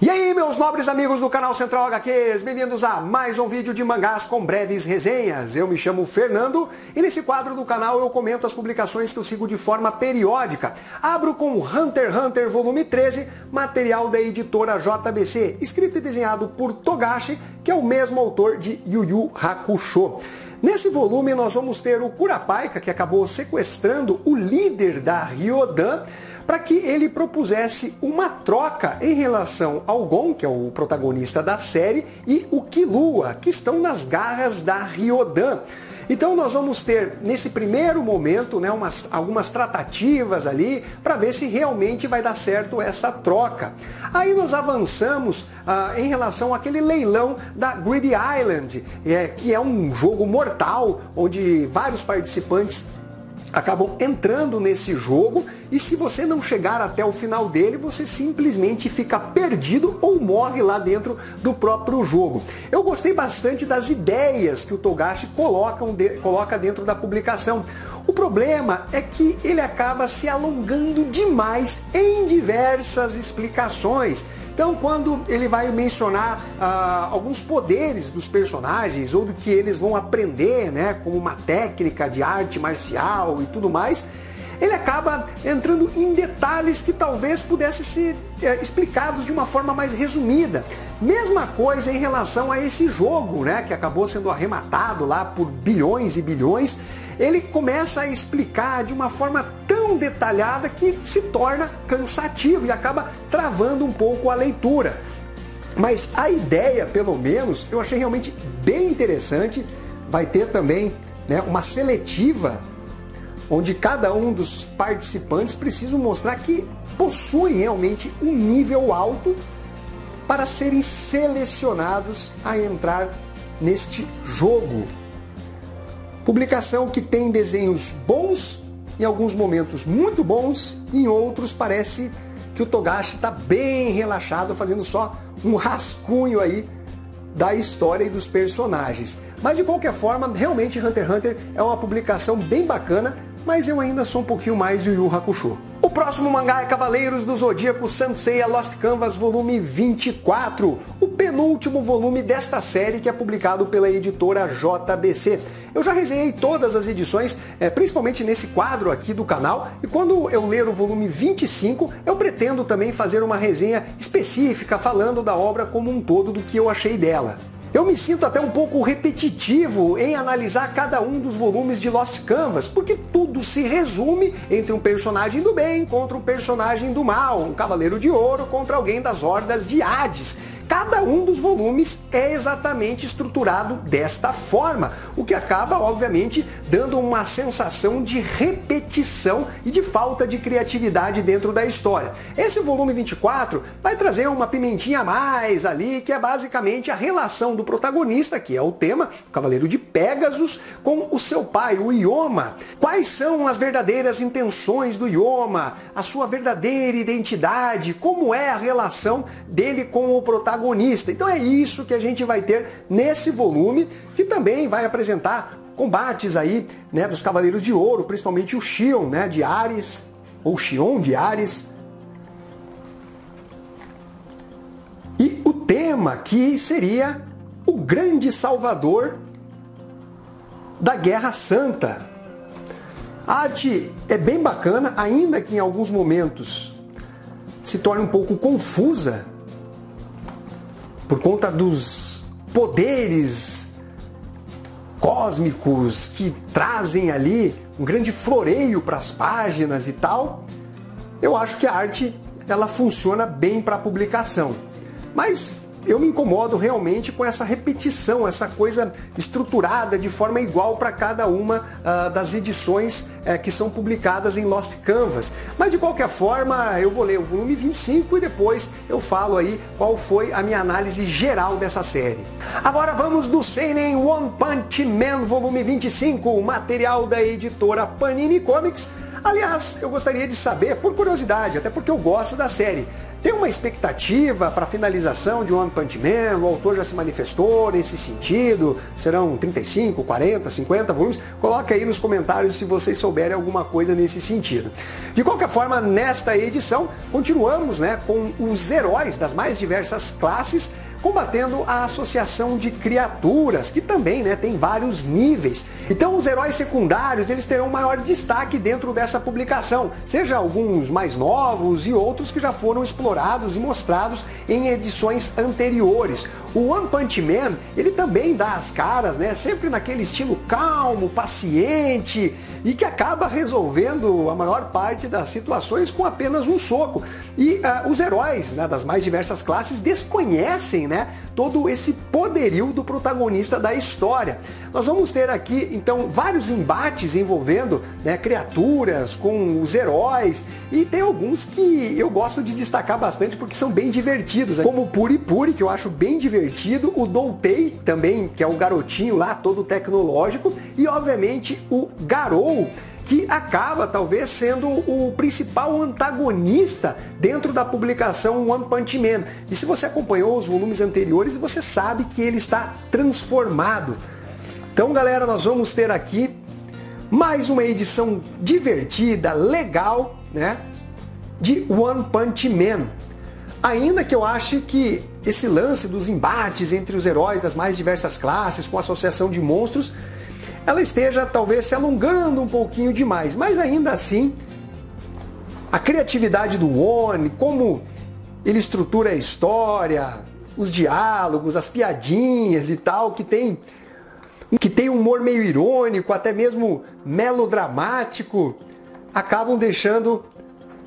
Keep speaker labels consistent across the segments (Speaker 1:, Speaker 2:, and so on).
Speaker 1: E aí, meus nobres amigos do canal Central HQs, bem-vindos a mais um vídeo de mangás com breves resenhas. Eu me chamo Fernando e nesse quadro do canal eu comento as publicações que eu sigo de forma periódica. Abro com Hunter x Hunter volume 13, material da editora JBC, escrito e desenhado por Togashi, que é o mesmo autor de Yu Yu Hakusho. Nesse volume nós vamos ter o Curapaika, que acabou sequestrando o líder da Ryodan, para que ele propusesse uma troca em relação ao Gon, que é o protagonista da série, e o Killua, que estão nas garras da Ryodan. Então nós vamos ter, nesse primeiro momento, algumas tratativas ali, para ver se realmente vai dar certo essa troca. Aí nós avançamos em relação àquele leilão da Greedy Island, que é um jogo mortal, onde vários participantes acabam entrando nesse jogo e se você não chegar até o final dele, você simplesmente fica perdido ou morre lá dentro do próprio jogo. Eu gostei bastante das ideias que o Togashi coloca dentro da publicação. O problema é que ele acaba se alongando demais em diversas explicações. Então, quando ele vai mencionar alguns poderes dos personagens ou do que eles vão aprender, como uma técnica de arte marcial e tudo mais, ele acaba entrando em detalhes que talvez pudessem ser explicados de uma forma mais resumida. Mesma coisa em relação a esse jogo, que acabou sendo arrematado lá por bilhões e bilhões. Ele começa a explicar de uma forma tão detalhada que se torna cansativo e acaba travando um pouco a leitura. Mas a ideia, pelo menos, eu achei realmente bem interessante. Vai ter também uma seletiva, onde cada um dos participantes precisa mostrar que possuem realmente um nível alto para serem selecionados a entrar neste jogo. Publicação que tem desenhos bons, em alguns momentos muito bons, e em outros parece que o Togashi está bem relaxado, fazendo só um rascunho aí da história e dos personagens. Mas de qualquer forma, realmente Hunter x Hunter é uma publicação bem bacana, mas eu ainda sou um pouquinho mais Yu Yu Hakusho. O próximo mangá é Cavaleiros do Zodíaco Saint Seiya Lost Canvas volume 24, o penúltimo volume desta série que é publicado pela editora JBC. Eu já resenhei todas as edições, principalmente nesse quadro aqui do canal, e quando eu ler o volume 25, eu pretendo também fazer uma resenha específica falando da obra como um todo, do que eu achei dela. Eu me sinto até um pouco repetitivo em analisar cada um dos volumes de Lost Canvas, porque tudo se resume entre um personagem do bem contra um personagem do mal, um cavaleiro de ouro contra alguém das hordas de Hades. Cada um dos volumes é exatamente estruturado desta forma, o que acaba, obviamente, dando uma sensação de repetição e de falta de criatividade dentro da história. Esse volume 24 vai trazer uma pimentinha a mais ali, que é basicamente a relação do protagonista, que é o tema, o Cavaleiro de Pégasus, com o seu pai, o Ioma. Quais são as verdadeiras intenções do Ioma, a sua verdadeira identidade, como é a relação dele com o protagonista. Então é isso que a gente vai ter nesse volume, que também vai apresentar combates aí, dos Cavaleiros de Ouro, principalmente o Xion, de Ares, ou Xion de Ares. E o tema que seria o grande salvador da Guerra Santa. A arte é bem bacana, ainda que em alguns momentos se torne um pouco confusa, por conta dos poderes cósmicos que trazem ali um grande floreio para as páginas e tal. Eu acho que a arte ela funciona bem para a publicação, mas eu me incomodo realmente com essa repetição, essa coisa estruturada de forma igual para cada uma das edições que são publicadas em Lost Canvas. Mas de qualquer forma, eu vou ler o volume 25 e depois eu falo aí qual foi a minha análise geral dessa série. Agora vamos do Seinen One Punch Man volume 25, material da editora Panini Comics. Aliás, eu gostaria de saber, por curiosidade, até porque eu gosto da série, Tem uma expectativa para a finalização de One Punch Man? O autor já se manifestou nesse sentido? Serão 35, 40, 50 volumes? Coloca aí nos comentários se vocês souberem alguma coisa nesse sentido. De qualquer forma, nesta edição, continuamos, né, com os heróis das mais diversas classes, combatendo a associação de criaturas, que também, né, tem vários níveis. Então os heróis secundários, eles terão maior destaque dentro dessa publicação, seja alguns mais novos e outros que já foram explorados e mostrados em edições anteriores. O One Punch Man, ele também dá as caras, né, sempre naquele estilo calmo, paciente e que acaba resolvendo a maior parte das situações com apenas um soco. E os heróis, né, das mais diversas classes desconhecem, né, todo esse poderio do protagonista da história. Nós vamos ter aqui, então, vários embates envolvendo, né, criaturas com os heróis, e tem alguns que eu gosto de destacar bastante porque são bem divertidos, né? Como o Puri Puri, que eu acho bem divertido, o Doupei também, que é o garotinho lá todo tecnológico, e obviamente o Garou, que acaba talvez sendo o principal antagonista dentro da publicação One Punch Man. E se você acompanhou os volumes anteriores, você sabe que ele está transformado. Então, galera, nós vamos ter aqui mais uma edição divertida, legal, né, de One Punch Man. Ainda que eu ache que esse lance dos embates entre os heróis das mais diversas classes com a associação de monstros, ela esteja talvez se alongando um pouquinho demais, mas ainda assim a criatividade do One, como ele estrutura a história, os diálogos, as piadinhas e tal, que tem um humor meio irônico, até mesmo melodramático, acabam deixando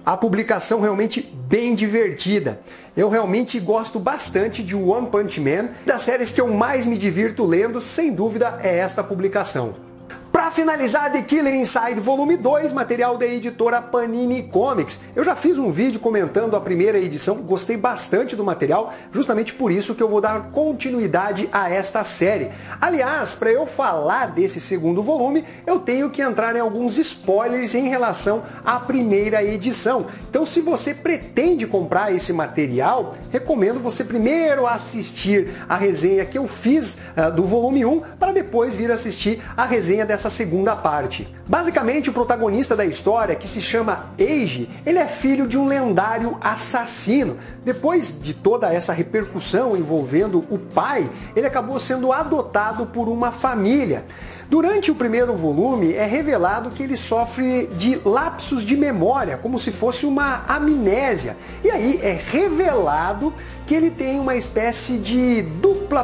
Speaker 1: a publicação realmente bem divertida. Eu realmente gosto bastante de One Punch Man. Das séries que eu mais me divirto lendo, sem dúvida, é esta publicação. Para finalizar, The Killer Inside Volume 2, material da editora Panini Comics. Eu já fiz um vídeo comentando a primeira edição, gostei bastante do material, justamente por isso que eu vou dar continuidade a esta série. Aliás, para eu falar desse segundo volume, eu tenho que entrar em alguns spoilers em relação à primeira edição. Então, se você pretende comprar esse material, recomendo você primeiro assistir a resenha que eu fiz do volume 1, para depois vir assistir a resenha dessa segunda parte. Basicamente, o protagonista da história, que se chama Eiji, ele é filho de um lendário assassino. Depois de toda essa repercussão envolvendo o pai, ele acabou sendo adotado por uma família. Durante o primeiro volume é revelado que ele sofre de lapsos de memória, como se fosse uma amnésia. E aí é revelado que ele tem uma espécie de dupla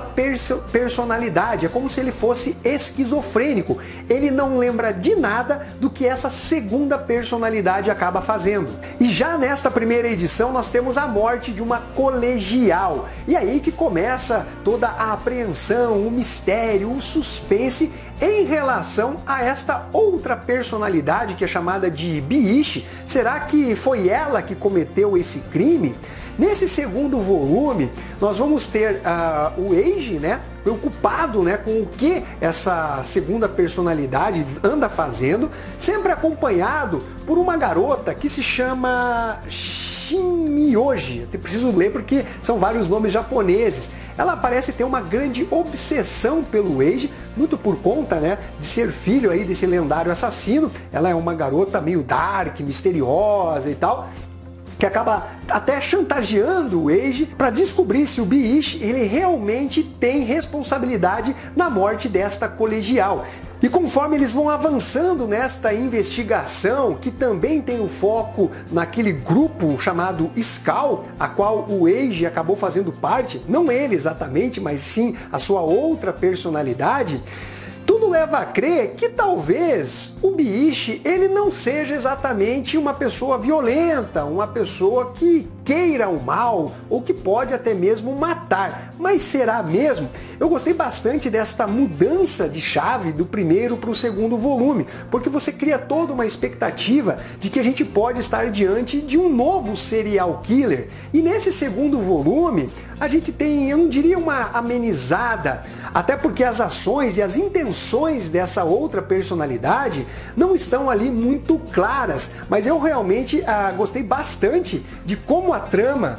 Speaker 1: personalidade, é como se ele fosse esquizofrênico. Ele não lembra de nada do que essa segunda personalidade acaba fazendo. E já nesta primeira edição nós temos a morte de uma colegial. E aí que começa toda a apreensão, o mistério, o suspense em relação a esta outra personalidade que é chamada de Biishi. Será que foi ela que cometeu esse crime? Nesse segundo volume, nós vamos ter o Eiji, né, preocupado, né, com o que essa segunda personalidade anda fazendo, sempre acompanhado por uma garota que se chama Shinmyoji. Eu preciso ler porque são vários nomes japoneses. Ela parece ter uma grande obsessão pelo Eiji, muito por conta, né, de ser filho aí desse lendário assassino. Ela é uma garota meio dark, misteriosa e tal, que acaba até chantageando o Eiji para descobrir se o Biishi ele realmente tem responsabilidade na morte desta colegial. E conforme eles vão avançando nesta investigação, que também tem o foco naquele grupo chamado Skull, a qual o Eiji acabou fazendo parte, não ele exatamente, mas sim a sua outra personalidade, tudo leva a crer que talvez o Biishi ele não seja exatamente uma pessoa violenta, uma pessoa que queira o mal ou que pode até mesmo matar. Mas será mesmo? Eu gostei bastante desta mudança de chave do primeiro para o segundo volume, porque você cria toda uma expectativa de que a gente pode estar diante de um novo serial killer. E nesse segundo volume, a gente tem, eu não diria uma amenizada, até porque as ações e as intenções dessa outra personalidade não estão ali muito claras, mas eu realmente gostei bastante de como Então a trama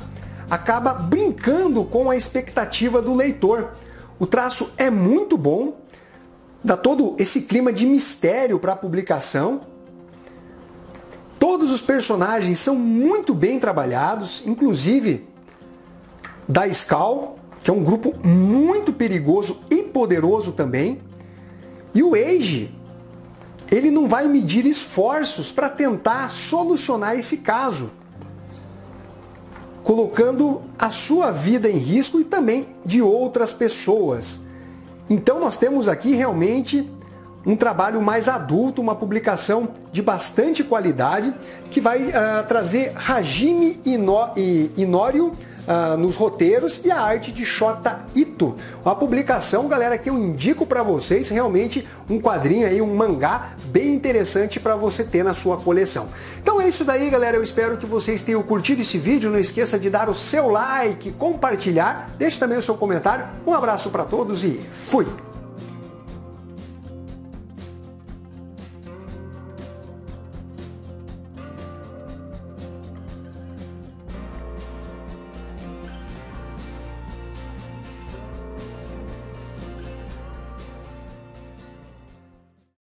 Speaker 1: acaba brincando com a expectativa do leitor. O traço é muito bom, dá todo esse clima de mistério para a publicação. Todos os personagens são muito bem trabalhados, inclusive da Skull, que é um grupo muito perigoso e poderoso também. E o Eiji, ele não vai medir esforços para tentar solucionar esse caso, colocando a sua vida em risco e também de outras pessoas. Então nós temos aqui realmente um trabalho mais adulto, uma publicação de bastante qualidade, que vai trazer Hajime Inorio nos roteiros e a arte de Shota Ito. Uma publicação, galera, que eu indico para vocês, realmente um quadrinho aí, um mangá bem interessante para você ter na sua coleção. Então é isso daí, galera, eu espero que vocês tenham curtido esse vídeo, não esqueça de dar o seu like, compartilhar, deixe também o seu comentário. Um abraço para todos e fui!